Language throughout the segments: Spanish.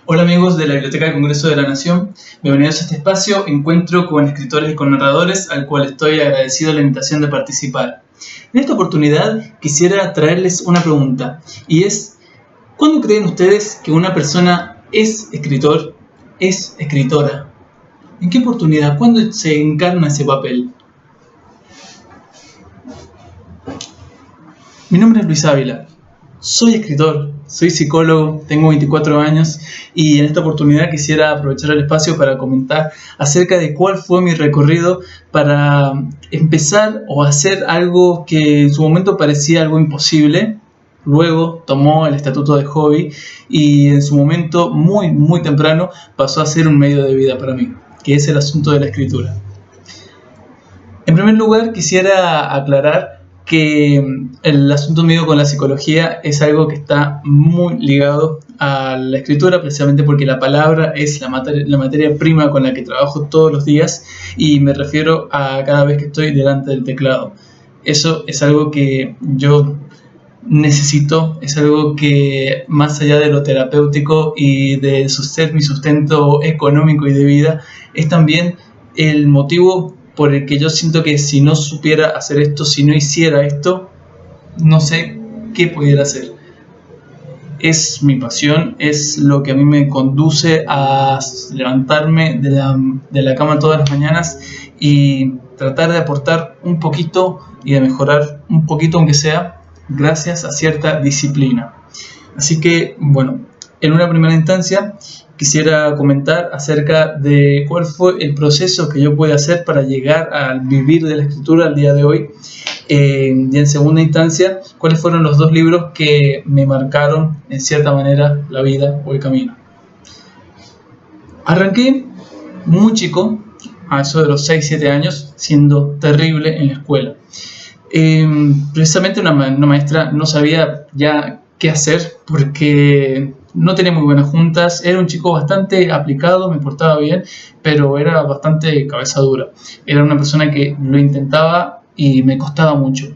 Hola amigos de la Biblioteca del Congreso de la Nación, bienvenidos a este espacio, encuentro con escritores y con narradores al cual estoy agradecido la invitación de participar. En esta oportunidad quisiera traerles una pregunta y es, ¿cuándo creen ustedes que una persona es escritor, es escritora? ¿En qué oportunidad? ¿Cuándo se encarna ese papel? Mi nombre es Luis Ávila, soy escritor, soy psicólogo, tengo 24 años y en esta oportunidad quisiera aprovechar el espacio para comentar acerca de cuál fue mi recorrido para empezar o hacer algo que en su momento parecía algo imposible. Luego tomó el estatuto de hobby y en su momento muy temprano pasó a ser un medio de vida para mí, que es el asunto de la escritura. En primer lugar, quisiera aclarar que el asunto mío con la psicología es algo que está muy ligado a la escritura, precisamente porque la palabra es la materia prima con la que trabajo todos los días y me refiero a cada vez que estoy delante del teclado. Eso es algo que yo necesito, es algo que más allá de lo terapéutico y de ser mi sustento económico y de vida, es también el motivo por el que yo siento que si no supiera hacer esto, si no hiciera esto, no sé qué pudiera hacer. Es mi pasión, es lo que a mí me conduce a levantarme de la cama todas las mañanas y tratar de aportar un poquito y de mejorar un poquito aunque sea, gracias a cierta disciplina. Así que, bueno, en una primera instancia quisiera comentar acerca de cuál fue el proceso que yo pude hacer para llegar a vivir de la escritura al día de hoy. Y en segunda instancia, cuáles fueron los dos libros que me marcaron en cierta manera la vida o el camino. Arranqué muy chico, a eso de los 6-7 años, siendo terrible en la escuela. Precisamente una maestra no sabía ya qué hacer porque no tenía muy buenas juntas, era un chico bastante aplicado, me portaba bien, pero era bastante cabeza dura. Era una persona que lo intentaba y me costaba mucho.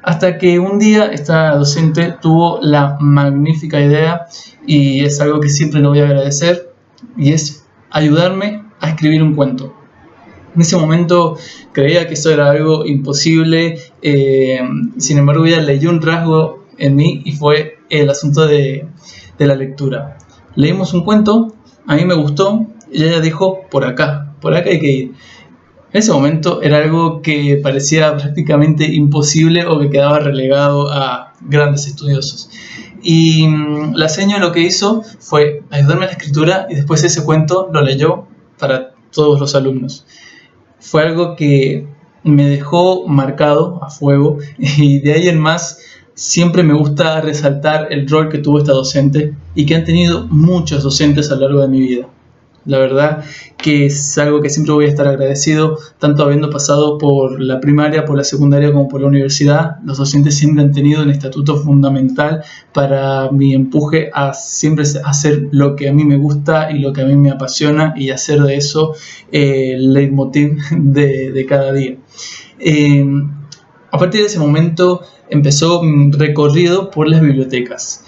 Hasta que un día esta docente tuvo la magnífica idea, y es algo que siempre le voy a agradecer, y es ayudarme a escribir un cuento. En ese momento creía que eso era algo imposible, sin embargo ella leyó un rasgo en mí y fue el asunto de la lectura. Leímos un cuento, a mí me gustó y ella dijo por acá hay que ir. En ese momento era algo que parecía prácticamente imposible o que quedaba relegado a grandes estudiosos. Y la señora lo que hizo fue ayudarme a la escritura y después ese cuento lo leyó para todos los alumnos. Fue algo que me dejó marcado a fuego y de ahí en más siempre me gusta resaltar el rol que tuvo esta docente y que han tenido muchos docentes a lo largo de mi vida. La verdad que es algo que siempre voy a estar agradecido, tanto habiendo pasado por la primaria, por la secundaria como por la universidad. Los docentes siempre han tenido un estatuto fundamental para mi empuje a siempre hacer lo que a mí me gusta y lo que a mí me apasiona y hacer de eso el leitmotiv de cada día. A partir de ese momento empezó mi recorrido por las bibliotecas.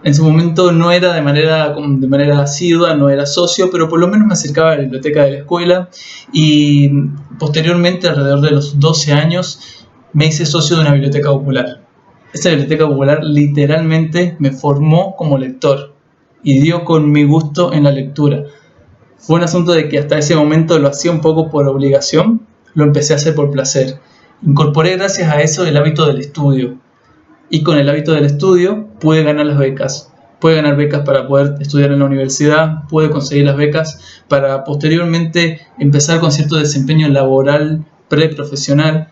En su momento no era de manera asidua, no era socio, pero por lo menos me acercaba a la biblioteca de la escuela y posteriormente, alrededor de los 12 años, me hice socio de una biblioteca popular. Esta biblioteca popular literalmente me formó como lector y dio con mi gusto en la lectura. Fue un asunto de que hasta ese momento lo hacía un poco por obligación, lo empecé a hacer por placer. Incorporé gracias a eso el hábito del estudio. Y con el hábito del estudio pude ganar las becas. Pude ganar becas para poder estudiar en la universidad, pude conseguir las becas para posteriormente empezar con cierto desempeño laboral preprofesional.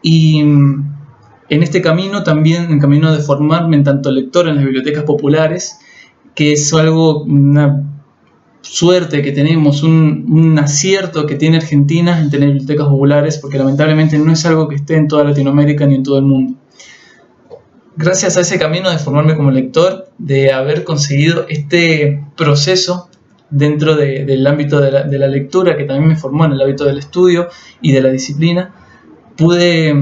Y en este camino también, en el camino de formarme en tanto lector en las bibliotecas populares, que es algo, una suerte que tenemos, un acierto que tiene Argentina en tener bibliotecas populares, porque lamentablemente no es algo que esté en toda Latinoamérica ni en todo el mundo. Gracias a ese camino de formarme como lector, de haber conseguido este proceso dentro del ámbito de la lectura, que también me formó en el hábito del estudio y de la disciplina, pude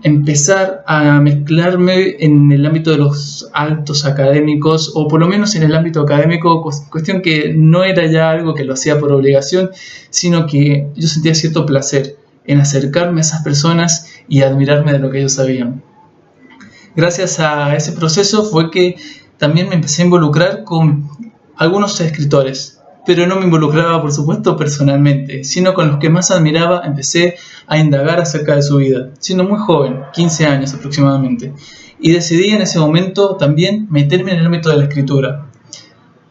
empezar a mezclarme en el ámbito de los altos académicos, o por lo menos en el ámbito académico, cuestión que no era ya algo que lo hacía por obligación, sino que yo sentía cierto placer en acercarme a esas personas y admirarme de lo que ellos sabían. Gracias a ese proceso fue que también me empecé a involucrar con algunos escritores, pero no me involucraba, por supuesto, personalmente, sino con los que más admiraba. Empecé a indagar acerca de su vida, siendo muy joven, 15 años aproximadamente, y decidí en ese momento también meterme en el ámbito de la escritura.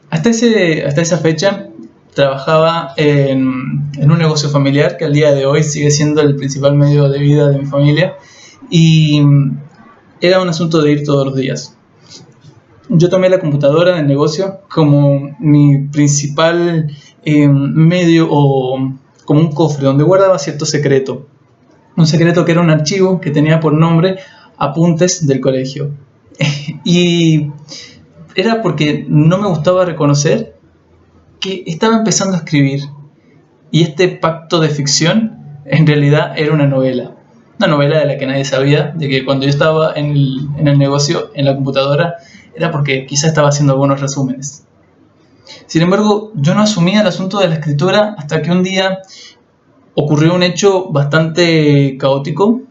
Hasta esa fecha trabajaba en un negocio familiar que al día de hoy sigue siendo el principal medio de vida de mi familia, y era un asunto de ir todos los días. Yo tomé la computadora del negocio como mi principal medio, o como un cofre donde guardaba cierto secreto. Un secreto que era un archivo que tenía por nombre Apuntes del Colegio. Y era porque no me gustaba reconocer que estaba empezando a escribir. Y este pacto de ficción en realidad era una novela. Una novela de la que nadie sabía, de que cuando yo estaba en el negocio, en la computadora, era porque quizá estaba haciendo algunos resúmenes. Sin embargo, yo no asumía el asunto de la escritura hasta que un día ocurrió un hecho bastante caótico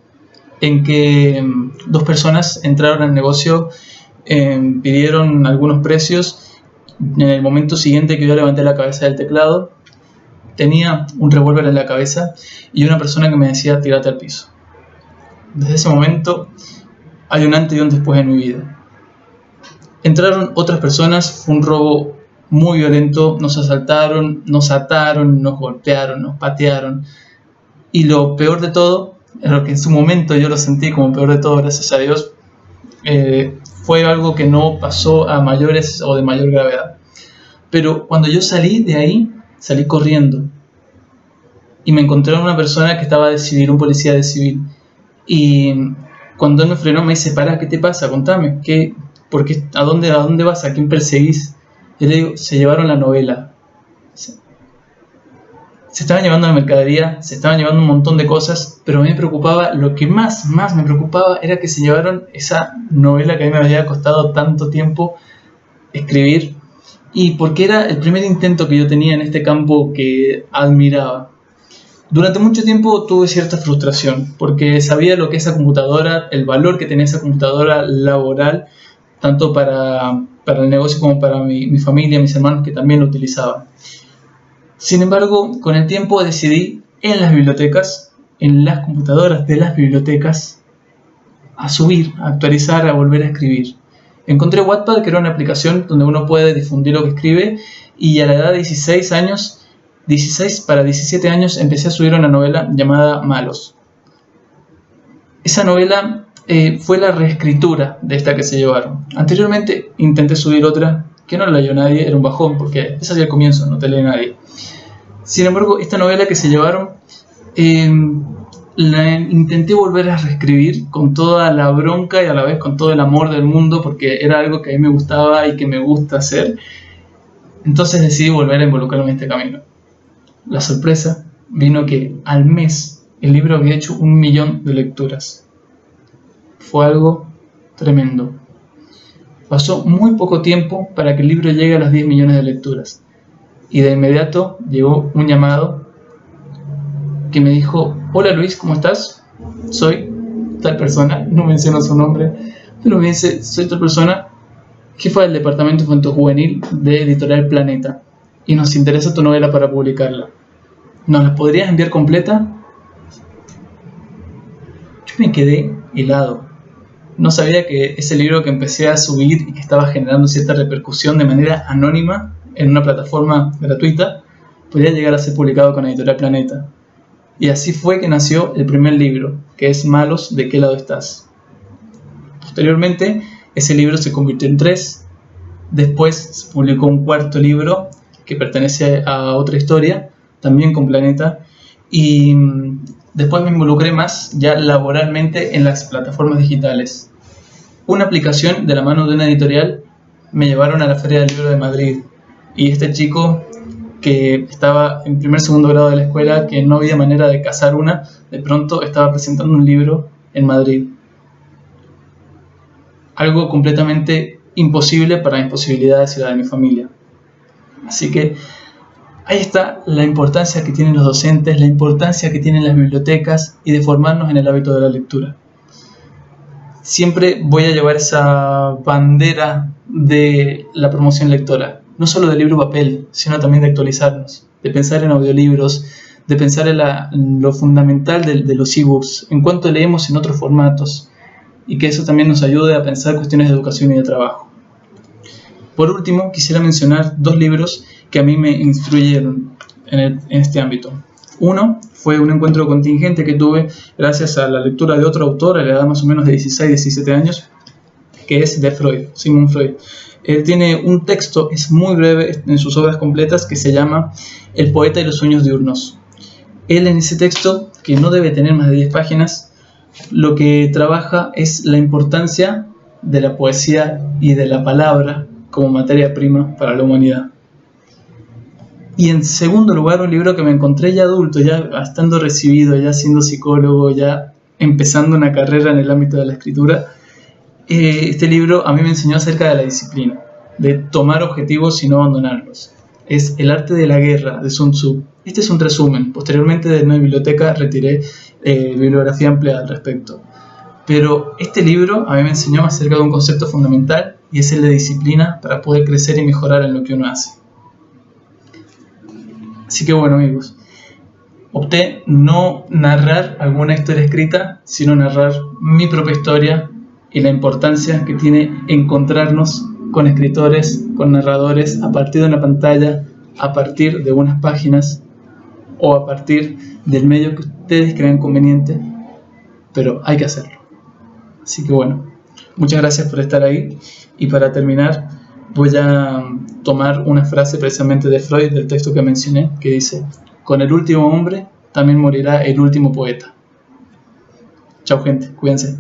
en que dos personas entraron al negocio, pidieron algunos precios. En el momento siguiente que yo levanté la cabeza del teclado, tenía un revólver en la cabeza y una persona que me decía: tírate al piso. Desde ese momento hay un antes y un después en mi vida. Entraron otras personas, fue un robo muy violento, nos asaltaron, nos ataron, nos golpearon, nos patearon. Y lo peor de todo, lo que en su momento yo lo sentí como peor de todo, gracias a Dios, fue algo que no pasó a mayores o de mayor gravedad. Pero cuando yo salí de ahí, salí corriendo. Y me encontré con una persona que estaba de civil, un policía de civil. Y cuando él me frenó me dice: pará, ¿qué te pasa? Contame, ¿a dónde vas? ¿A quién perseguís? Yo le digo: se llevaron la novela. Se estaban llevando la mercadería, se estaban llevando un montón de cosas, pero a mí me preocupaba, lo que más me preocupaba era que se llevaron esa novela que a mí me había costado tanto tiempo escribir, y porque era el primer intento que yo tenía en este campo que admiraba. Durante mucho tiempo tuve cierta frustración, porque sabía lo que esa computadora, el valor que tenía esa computadora laboral, tanto para el negocio como para mi familia, mis hermanos que también lo utilizaban. Sin embargo, con el tiempo decidí en las bibliotecas, en las computadoras de las bibliotecas, a subir, a actualizar, a volver a escribir. Encontré Wattpad, que era una aplicación donde uno puede difundir lo que escribe, y a la edad de 16 para 17 años, empecé a subir una novela llamada Malos. Esa novela fue la reescritura de esta que se llevaron. Anteriormente intenté subir otra que no la leyó nadie, era un bajón, porque ese hacía el comienzo, no te lee nadie. Sin embargo, esta novela que se llevaron, la intenté volver a reescribir con toda la bronca y a la vez con todo el amor del mundo, porque era algo que a mí me gustaba y que me gusta hacer. Entonces decidí volver a involucrarme en este camino. La sorpresa vino que al mes el libro había hecho 1 millón de lecturas. Fue algo tremendo. Pasó muy poco tiempo para que el libro llegue a las 10 millones de lecturas. Y de inmediato llegó un llamado que me dijo: hola Luis, ¿cómo estás? Soy tal persona, no menciono su nombre, pero me dice: soy tal persona, jefa del departamento infanto-juvenil de Editorial Planeta, y nos interesa tu novela para publicarla. ¿Nos la podrías enviar completa? Yo me quedé helado. No sabía que ese libro que empecé a subir y que estaba generando cierta repercusión de manera anónima en una plataforma gratuita, podría llegar a ser publicado con Editorial Planeta. Y así fue que nació el primer libro, que es Malos, ¿de qué lado estás? Posteriormente, ese libro se convirtió en 3. Después se publicó un 4.º libro que pertenece a otra historia, también con Planeta. Y después me involucré más ya laboralmente en las plataformas digitales. Una aplicación de la mano de una editorial me llevaron a la Feria del Libro de Madrid. Y este chico que estaba en segundo grado de la escuela, que no había manera de cazar una, de pronto estaba presentando un libro en Madrid. Algo completamente imposible para mis posibilidades y la de mi familia. Así que ahí está la importancia que tienen los docentes, la importancia que tienen las bibliotecas y de formarnos en el hábito de la lectura. Siempre voy a llevar esa bandera de la promoción lectora, no solo del libro papel, sino también de actualizarnos, de pensar en audiolibros, de pensar en lo fundamental de los ebooks, en cuanto leemos en otros formatos, y que eso también nos ayude a pensar cuestiones de educación y de trabajo. Por último, quisiera mencionar 2 libros que a mí me instruyeron en este ámbito. Uno fue un encuentro contingente que tuve gracias a la lectura de otro autor a la edad más o menos de 16-17 años, que es de Freud, Sigmund Freud. Él tiene un texto, es muy breve en sus obras completas, que se llama El poeta y los sueños diurnos. Él en ese texto, que no debe tener más de 10 páginas, lo que trabaja es la importancia de la poesía y de la palabra como materia prima para la humanidad. Y en segundo lugar, un libro que me encontré ya adulto, ya estando recibido, ya siendo psicólogo, ya empezando una carrera en el ámbito de la escritura. Este libro a mí me enseñó acerca de la disciplina, de tomar objetivos y no abandonarlos. Es El arte de la guerra, de Sun Tzu. Este es un resumen. Posteriormente de una biblioteca retiré bibliografía amplia al respecto. Pero este libro a mí me enseñó acerca de un concepto fundamental, y es el de disciplina para poder crecer y mejorar en lo que uno hace. Así que bueno, amigos, opté no narrar alguna historia escrita, sino narrar mi propia historia y la importancia que tiene encontrarnos con escritores, con narradores, a partir de una pantalla, a partir de unas páginas o a partir del medio que ustedes crean conveniente, pero hay que hacerlo. Así que bueno, muchas gracias por estar ahí, y para terminar voy a tomar una frase precisamente de Freud, del texto que mencioné, que dice: con el último hombre también morirá el último poeta. Chao gente, cuídense.